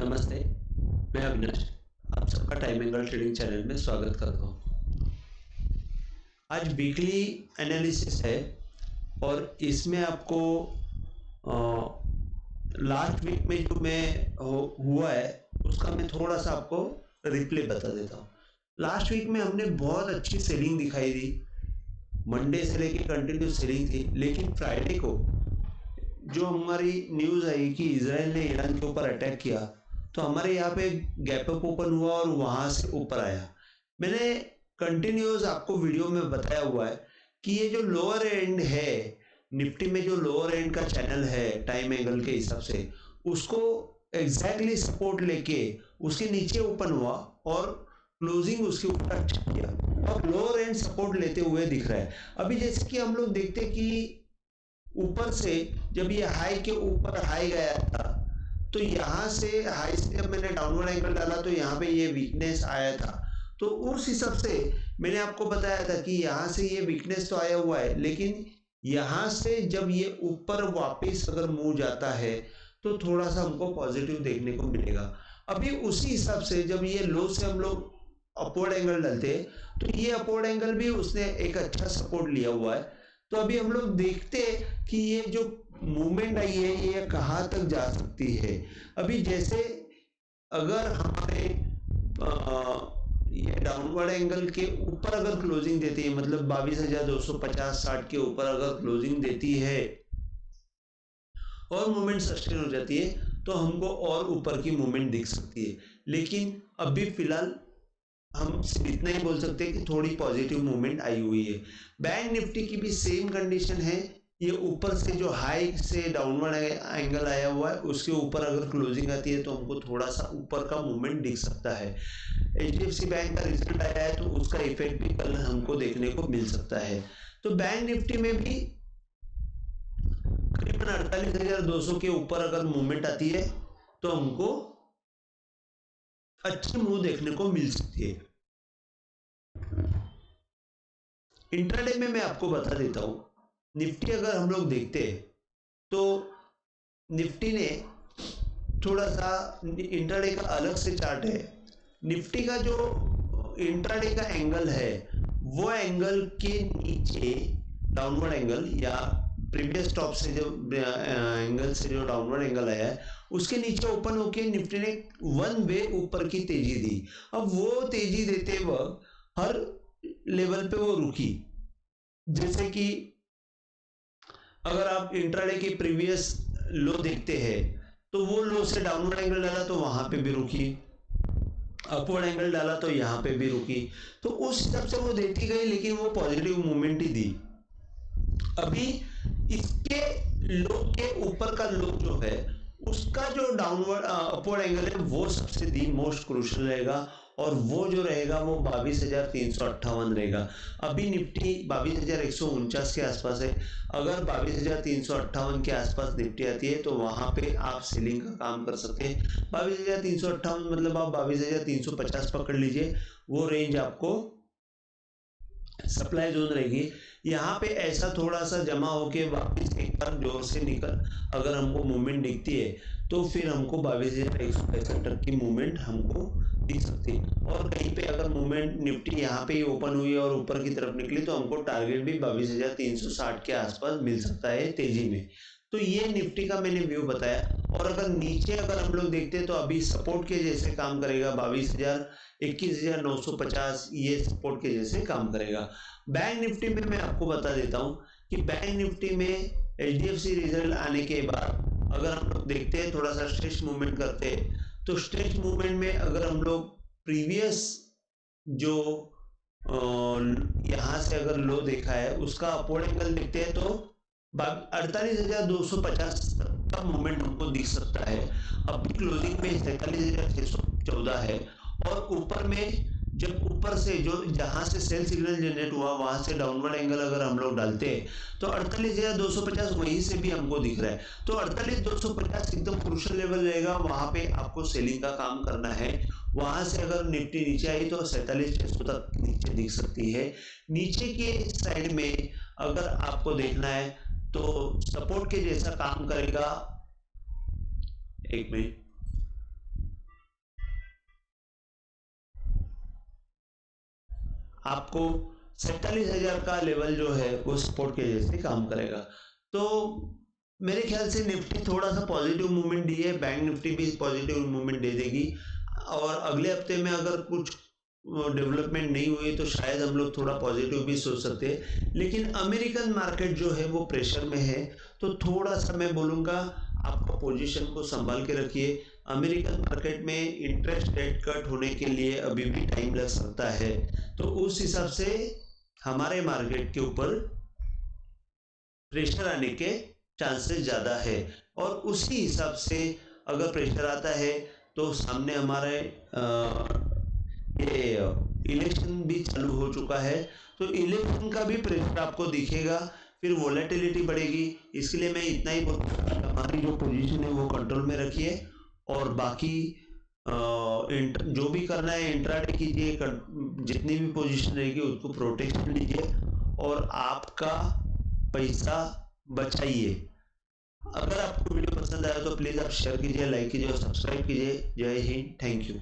नमस्ते, मैं अविनाश। आप सबका टाइम एंगल ट्रेडिंग चैनल में स्वागत करता हूँ। आज वीकली एनालिसिस है और इसमें आपको लास्ट वीक में जो मैं हुआ है उसका मैं थोड़ा सा आपको रिप्ले बता देता हूँ। लास्ट वीक में हमने बहुत अच्छी सेलिंग दिखाई दी, मंडे से लेके कंटिन्यू सेलिंग थी, लेकिन फ्राइडे को जो हमारी न्यूज़ आई कि इजराइल ने ईरान के ऊपर अटैक किया, तो हमारे यहाँ पे गैप अप ओपन हुआ और वहां से ऊपर आया। मैंने कंटिन्यूस आपको वीडियो में बताया हुआ है कि ये जो लोअर एंड है निफ्टी में, जो लोअर एंड का चैनल है टाइम एंगल के हिसाब से, उसको एग्जैक्टली सपोर्ट लेके उसके नीचे ओपन हुआ और क्लोजिंग उसके ऊपर टच किया और लोअर एंड सपोर्ट लेते हुए दिख रहा है। अभी जैसे कि हम लोग देखते कि ऊपर से जब ये हाई के ऊपर हाई गया था, तो यहाँ से हाई से जब मैंने डाउनवर्ड एंगल डाला तो यहाँ पे ये वीकनेस आया था। तो उस हिसाब से मैंने आपको बताया था कि यहाँ से ये वीकनेस तो आया हुआ है, लेकिन यहाँ से जब ये ऊपर वापस अगर मूव जाता है तो थोड़ा सा हमको पॉजिटिव देखने को मिलेगा। अभी उसी हिसाब से जब ये लो से हम लोग अपवर्ड एंगल डालते हैं, तो ये अपवर्ड एंगल भी उसने एक अच्छा सपोर्ट लिया हुआ है। तो अभी हम लोग देखते हैं कि ये जो मूवमेंट आई है ये कहाँ तक जा सकती है। अभी जैसे अगर हमारे ये डाउनवर्ड एंगल के ऊपर अगर क्लोजिंग देती है, मतलब 22,250-60 के ऊपर अगर क्लोजिंग देती है और मूवमेंट सस्टेन हो जाती है, तो हमको और ऊपर की मूवमेंट दिख सकती है। लेकिन अभी फिलहाल हम सिर्फ इतना ही बोल सकते हैं कि थोड़ी पॉजिटिव मूवमेंट आई हुई है। बैंक निफ्टी की भी सेम कंडीशन है। ये ऊपर से जो हाई से डाउनवर्ड एंगल आया हुआ है उसके ऊपर अगर क्लोजिंग आती है तो हमको थोड़ा सा ऊपर का मूवमेंट दिख सकता है। एचडीएफसी बैंक का रिजल्ट आया है तो उसका इफेक्ट भी कल हमको देखने को मिल सकता है। तो बैंक निफ्टी में भी करीबन 48,200 के ऊपर अगर मूवमेंट आती है तो हमको अच्छी मूव देखने को मिल सकती है। इंट्राडे में मैं आपको बता देता हूं, निफ्टी अगर हम लोग देखते हैं तो निफ्टी ने थोड़ा सा, इंट्राडे का अलग से चार्ट है। निफ्टी का जो इंट्राडे का एंगल है वो एंगल के नीचे डाउनवर्ड एंगल या प्रीवियस टॉप से जो एंगल से जो डाउनवर्ड एंगल आया है उसके नीचे ओपन होके निफ्टी ने वन वे ऊपर की तेजी दी। अब वो तेजी देते वक्त हर लेवल पे वो रुकी। जैसे कि अगर आप इंट्राडे के प्रीवियस लो देखते हैं तो वो लो से डाउनवर्ड एंगल डाला तो वहां पे भी रुकी, अपवर्ड एंगल डाला तो यहाँ पे भी रुकी। तो उस हिसाब से वो देती गई, लेकिन वो पॉजिटिव मूवमेंट ही दी। अभी इसके लो के ऊपर का लो जो है उसका जो डाउनवर्ड अपवर्ड एंगल है वो सबसे दी मोस्ट क्रूशियल रहेगा और वो जो रहेगा वो 22,358 रहेगा। अभी निफ्टी 22,149 के आसपास है। अगर 22,358 के आसपास निफ्टी आती है तो वहां पे आप सेलिंग का काम कर सकते हैं। 22,358 मतलब आप 22,350 पकड़ लीजिए, वो रेंज आपको सप्लाई जोन रहेगी। यहाँ पे ऐसा थोड़ा सा जमा होके वापस एक बार जोर से निकल अगर हमको मूवमेंट दिखती है तो फिर हमको 22,165 तक की मूवमेंट हमको दिख सकती है। और कहीं पे अगर मूवमेंट निफ्टी यहाँ पे ही ओपन हुई और ऊपर की तरफ निकली तो हमको टारगेट भी 22,360 के आसपास मिल सकता है तेजी में। तो ये निफ्टी का मैंने व्यू बताया। और अगर नीचे अगर हम लोग देखते हैं तो अभी सपोर्ट के जैसे काम करेगा 21,950, ये सपोर्ट के जैसे काम करेगा। बैंक निफ्टी में मैं आपको बता देता हूं कि बैंक निफ्टी में एचडीएफसी रिजल्ट आने के बाद अगर हम लोग देखते हैं थोड़ा सा स्ट्रेच मूवमेंट करते हैं, तो स्ट्रेच मूवमेंट में अगर हम लोग प्रीवियस जो यहां से अगर लो देखा है उसका अपवर्ड एंगल देखते हैं तो 48,250 का मूवमेंट हमको दिख सकता है। अभी क्लोजिंग में 43,614 है और ऊपर में जब ऊपर से जो जहां से सेल सिग्नल जनरेट हुआ वहां से डाउनवर्ड एंगल अगर हम लोग डालते हैं तो 48,250 वहीं से भी हमको दिख रहा है। तो 48,250 एकदम क्रूशियल लेवल रहेगा, वहां पे आपको सेलिंग का काम करना है। वहां से अगर निफ्टी नीचे आई तो 47,600 तक नीचे दिख सकती है। नीचे के साइड में अगर आपको देखना है तो सपोर्ट के जैसा काम करेगा। एक मिनट, आपको 47,000 का लेवल जो है वो सपोर्ट के जैसे काम करेगा। तो मेरे ख्याल से निफ्टी थोड़ा सा पॉजिटिव मूवमेंट दी है, बैंक निफ्टी भी पॉजिटिव मूवमेंट दे देगी, और अगले हफ्ते में अगर कुछ डेवलपमेंट नहीं हुई तो शायद हम लोग थोड़ा पॉजिटिव भी सोच सकते हैं। लेकिन अमेरिकन मार्केट जो है वो प्रेशर में है, तो थोड़ा सा मैं बोलूँगा आपको पोजीशन को संभाल के रखिए। अमेरिकन मार्केट में इंटरेस्ट रेट कट होने के लिए अभी भी टाइम लग सकता है, तो उस हिसाब से हमारे मार्केट के ऊपर प्रेशर आने के चांसेस ज़्यादा है। और उसी हिसाब से अगर प्रेशर आता है तो सामने हमारे ये इलेक्शन भी चालू हो चुका है, तो इलेक्शन का भी प्रेशर आपको दिखेगा, फिर वोलेटिलिटी बढ़ेगी। इसके लिए मैं इतना ही बोलूँगा कि हमारी जो पोजीशन है वो कंट्रोल में रखिए, और बाकी जो भी करना है इंट्राडे कीजिए, जितनी भी पोजीशन रहेगी उसको प्रोटेक्शन लीजिए और आपका पैसा बचाइए। अगर आपको वीडियो पसंद आया तो प्लीज़ आप शेयर कीजिए, लाइक कीजिए और सब्सक्राइब कीजिए। जय हिंद, थैंक यू।